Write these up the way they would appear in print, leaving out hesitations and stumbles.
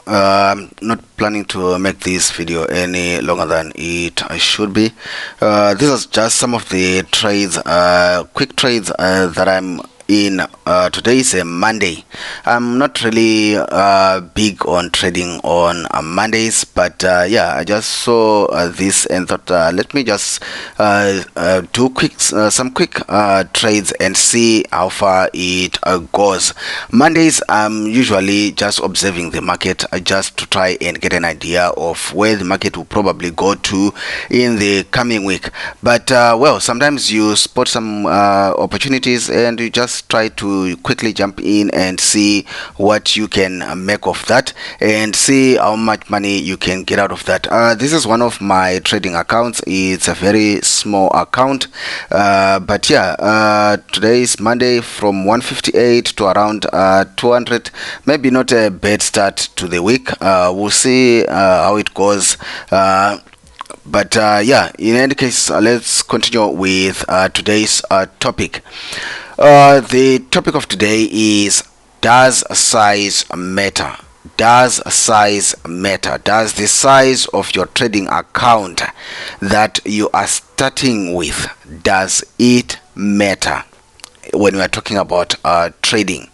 I'm not planning to make this video any longer than it should be. This is just some of the trades, quick trades that I'm in. Today is a Monday. I'm not really big on trading on Mondays, but yeah, I just saw this and thought, let me just do some quick trades and see how far it goes. Mondays, I'm usually just observing the market just to try and get an idea of where the market will probably go to in the coming week. But well, sometimes you spot some opportunities and you just try to quickly jump in and see what you can make of that and see how much money you can get out of that. This is one of my trading accounts. It's a very small account, but yeah, today is Monday from 158 to around 200. Maybe not a bad start to the week. We'll see how it goes. But yeah, in any case, let's continue with today's topic. The topic of today is, does size matter? Does size matter? Does the size of your trading account that you are starting with, does it matter when we are talking about trading?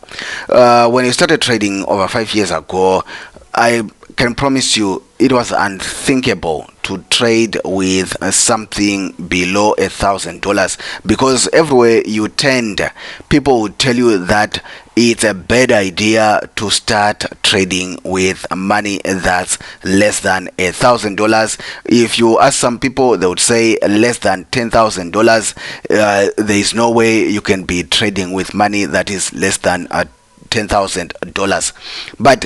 When you started trading over 5 years ago, I can promise you it was unthinkable to trade with something below $1,000, because everywhere you turned, people would tell you that it's a bad idea to start trading with money that's less than $1,000. If you ask some people, they would say less than $10,000. There is no way you can be trading with money that is less than $10,000. But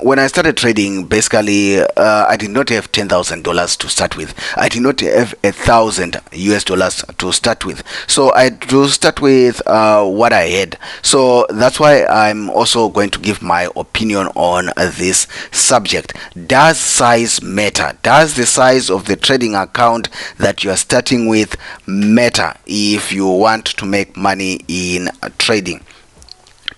when I started trading, basically, I did not have $10,000 to start with. I did not have $1,000 to start with. So I had to start with what I had. So that's why I'm also going to give my opinion on this subject. Does size matter? Does the size of the trading account that you are starting with matter if you want to make money in trading?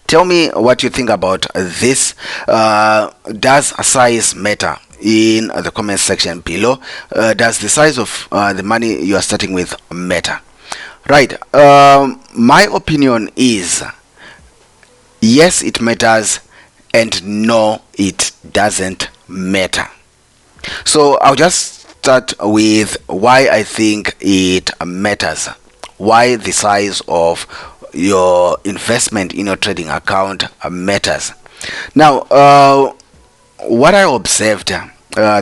Tell me what you think about this. Does size matter? In the comment section below. Does the size of the money you are starting with matter? Right. My opinion is yes, it matters, and no, it doesn't matter. So I'll just start with why I think it matters. Why the size of your investment in your trading account matters. Now, what I observed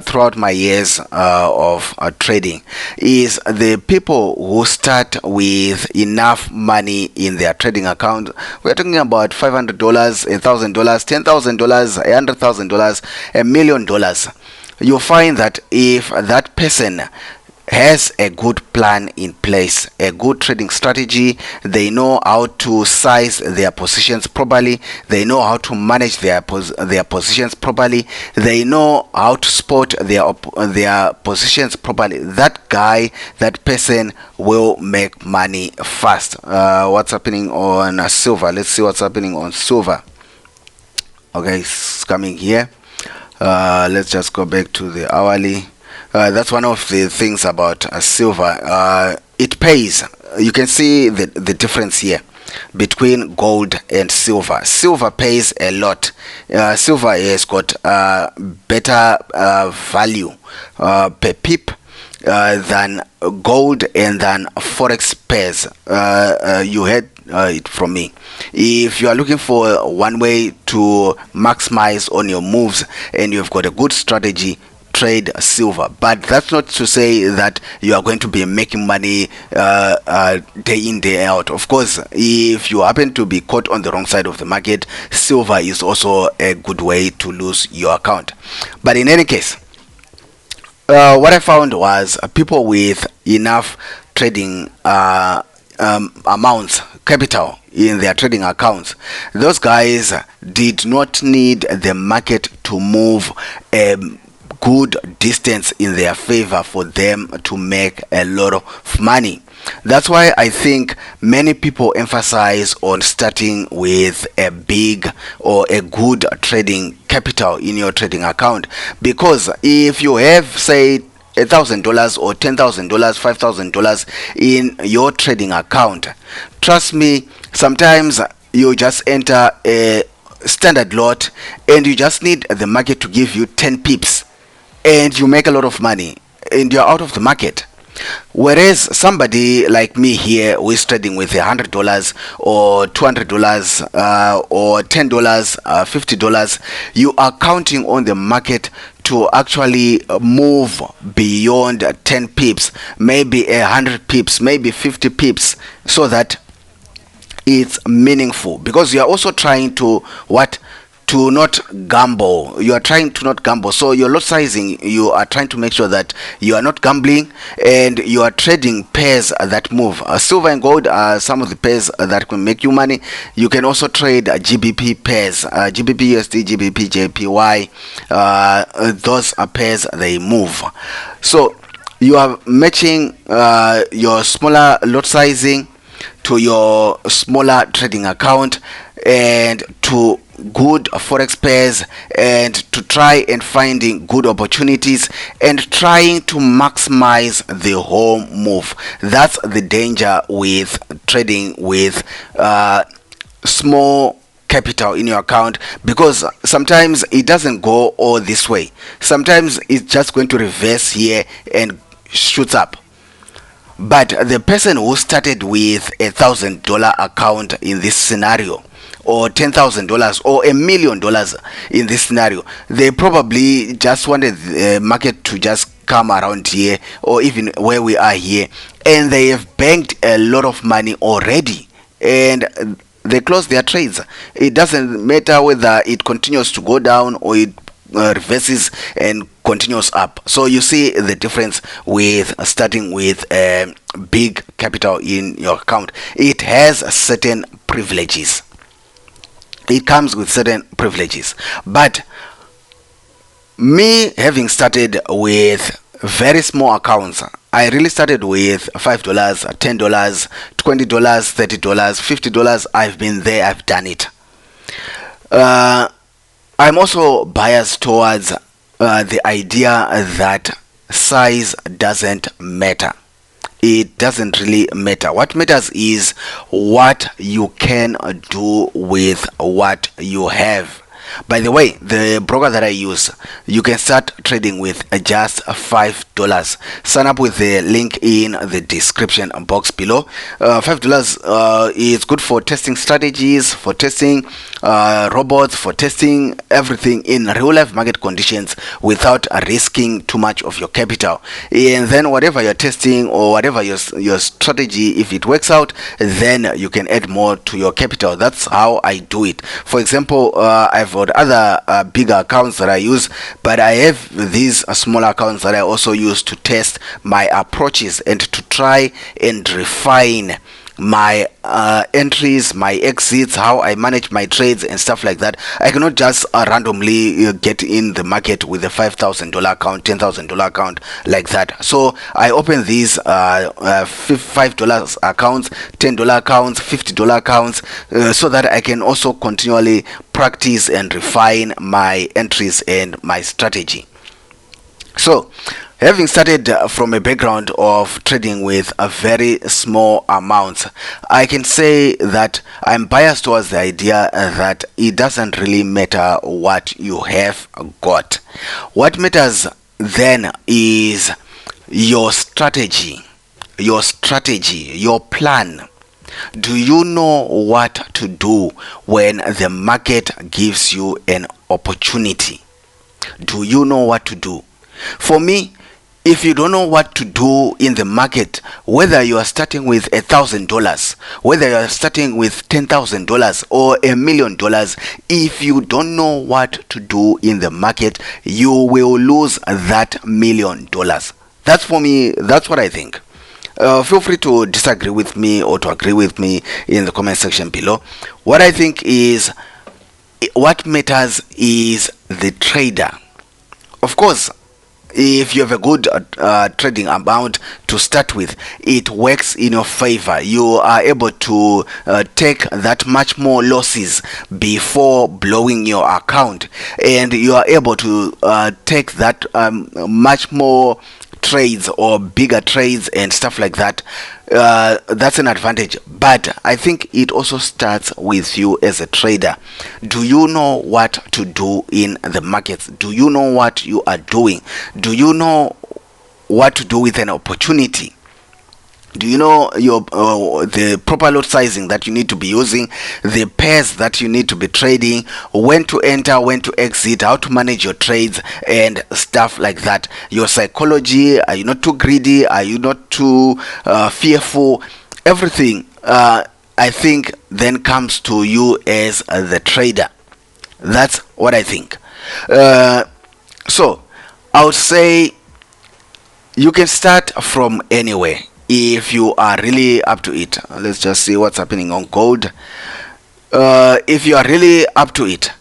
throughout my years of trading is the people who start with enough money in their trading account. We're talking about $500, $1,000, $10,000, $100,000, $1 million. You find that if that person has a good plan in place, a good trading strategy, they know how to size their positions properly, they know how to manage their positions properly, they know how to spot their positions properly, that guy, that person will make money fast. What's happening on silver? Let's see what's happening on silver. Okay, it's coming here. Let's just go back to the hourly. That's one of the things about silver. It pays. You can see the difference here between gold and silver. Silver pays a lot. Silver has got better value per pip than gold and than forex pairs. You heard it from me. If you are looking for one way to maximize on your moves and you've got a good strategy, trade silver. But that's not to say that you are going to be making money day in, day out. Of course, if you happen to be caught on the wrong side of the market, silver is also a good way to lose your account. But in any case, what I found was people with enough trading amounts, capital in their trading accounts, those guys did not need the market to move good distance in their favor for them to make a lot of money. That's why I think many people emphasize on starting with a big or a good trading capital in your trading account, because if you have, say, $1,000 or $10,000, $5,000 in your trading account, trust me, sometimes you just enter a standard lot and you just need the market to give you 10 pips and you make a lot of money and you're out of the market. Whereas somebody like me here who is trading with $100 or $200 or $10, $50, you are counting on the market to actually move beyond 10 pips, maybe 100 pips, maybe 50 pips, so that it's meaningful, because you are also trying to to not gamble. You are trying to not gamble. So your lot sizing, you are trying to make sure that you are not gambling and you are trading pairs that move. Silver and gold are some of the pairs that can make you money. You can also trade GBP pairs, GBP USD, GBP JPY. Those are pairs, they move. So you are matching your smaller lot sizing to your smaller trading account and to good forex pairs, and to try and finding good opportunities and trying to maximize the whole move. That's the danger with trading with small capital in your account, because sometimes it doesn't go all this way. Sometimes it's just going to reverse here and shoots up. But the person who started with $1,000 account in this scenario, or $10,000 or $1 million in this scenario, they probably just wanted the market to just come around here or even where we are here, and they have banked a lot of money already and they close their trades. It doesn't matter whether it continues to go down or it reverses and continues up. So you see the difference with starting with a big capital in your account. It has certain privileges. It comes with certain privileges. But me having started with very small accounts, I really started with $5, $10, $20, $30, $50. I've been there, I've done it. I'm also biased towards the idea that size doesn't matter. It doesn't really matter. What matters is what you can do with what you have. By the way, the broker that I use, you can start trading with just $5. Sign up with the link in the description box below. $5 is good for testing strategies, for testing robots, for testing everything in real life market conditions without risking too much of your capital. And then whatever you're testing or whatever your strategy, if it works out, then you can add more to your capital. That's how I do it. For example, I've got other bigger accounts that I use, but I have these smaller accounts that I also use to test my approaches and to try and refine my entries, my exits, how I manage my trades and stuff like that. I cannot just randomly get in the market with a $5,000 account, $10,000 account like that. So I open these $5 accounts, $10 accounts, $50 accounts, so that I can also continually practice and refine my entries and my strategy. So having started from a background of trading with a very small amounts, I can say that I'm biased towards the idea that it doesn't really matter what you have got. What matters then is your strategy, your plan. Do you know what to do when the market gives you an opportunity? Do you know what to do? For me, if you don't know what to do in the market, whether you are starting with $1,000, whether you are starting with $10,000 or $1 million, if you don't know what to do in the market, you will lose that $1 million. That's for me, that's what I think. Feel free to disagree with me or to agree with me in the comment section below. What I think is, what matters is the trader. Of course, if you have a good trading amount to start with, it works in your favor. You are able to take that much more losses before blowing your account, and you are able to take that much more trades or bigger trades and stuff like that. That's an advantage, but I think it also starts with you as a trader. Do you know what to do in the markets? Do you know what you are doing? Do you know what to do with an opportunity? Do you know your the proper lot sizing that you need to be using, the pairs that you need to be trading, when to enter, when to exit, how to manage your trades and stuff like that? Your psychology, are you not too greedy? Are you not too fearful? Everything I think then comes to you as the trader. That's what I think. So I would say you can start from anywhere if you are really up to it. Let's just see what's happening on gold. If you are really up to it,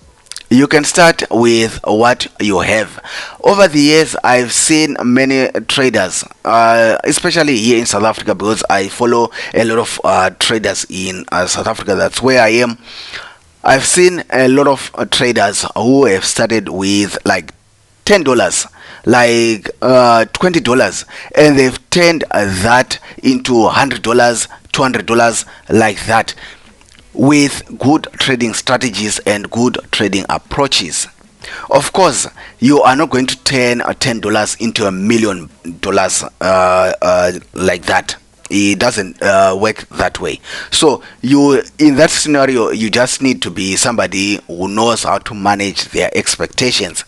you can start with what you have. Over the years, I've seen many traders, especially here in South Africa, because I follow a lot of traders in South Africa. That's where I am. I've seen a lot of traders who have started with like $10, like $20, and they've turned that into $100, $200, like that, with good trading strategies and good trading approaches. Of course, you are not going to turn $10 into $1 million like that. It doesn't work that way. So you, in that scenario, you just need to be somebody who knows how to manage their expectations.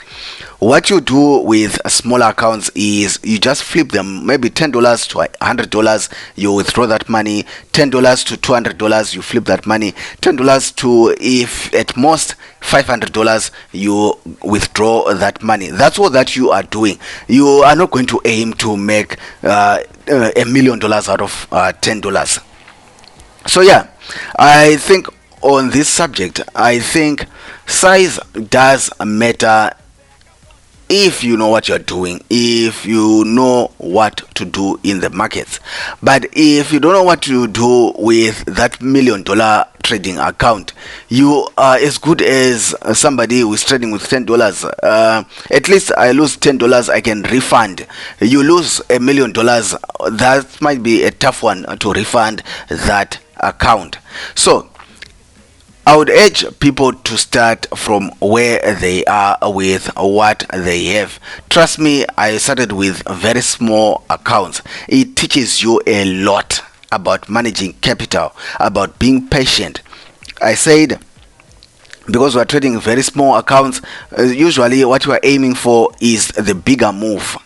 What you do with smaller accounts is you just flip them, maybe $10 to $100, you withdraw that money. $10 to $200, you flip that money. $10 to, if at most, $500, you withdraw that money. That's all that you are doing. You are not going to aim to make $1 million out of $10. So yeah, I think on this subject, I think size does matter if you know what you're doing, if you know what to do in the markets. But if you don't know what to do with that $1 million trading account, you are as good as somebody who is trading with $10. At least I lose $10, I can refund. You lose $1 million, that might be a tough one to refund that account. So I would urge people to start from where they are with what they have. Trust me, I started with very small accounts. It teaches you a lot about managing capital, about being patient. I said, because we're trading very small accounts, usually what we're aiming for is the bigger move.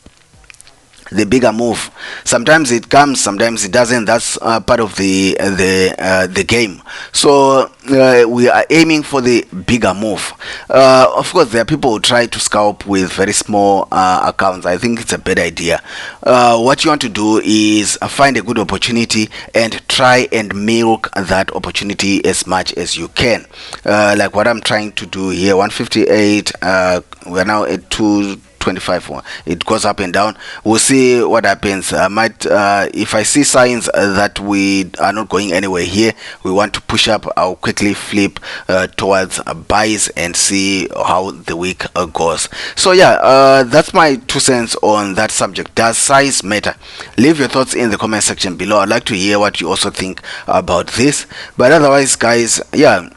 The bigger move. Sometimes it comes, sometimes it doesn't. That's part of the game. So we are aiming for the bigger move. Of course, there are people who try to scalp with very small accounts. I think it's a bad idea. What you want to do is find a good opportunity and try and milk that opportunity as much as you can. Like what I'm trying to do here. 158. We're now at 225. It goes up and down. We'll see what happens. I might if I see signs that we are not going anywhere here, we want to push up, I'll quickly flip towards buys and see how the week goes. So yeah, that's my 2 cents on that subject. Does size matter? Leave your thoughts in the comment section below. I'd like to hear what you also think about this. But otherwise, guys, yeah,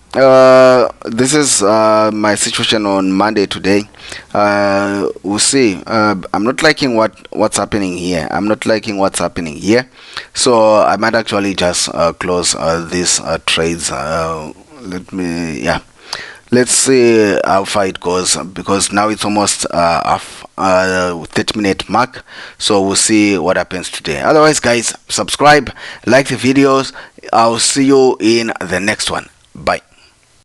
this is my situation on Monday today. We'll see. I'm not liking what's happening here. So I might actually just close these trades. Let's see how far it goes, because now it's almost 30-minute mark. So we'll see what happens today. Otherwise, guys, subscribe, like the videos. I'll see you in the next one. Bye.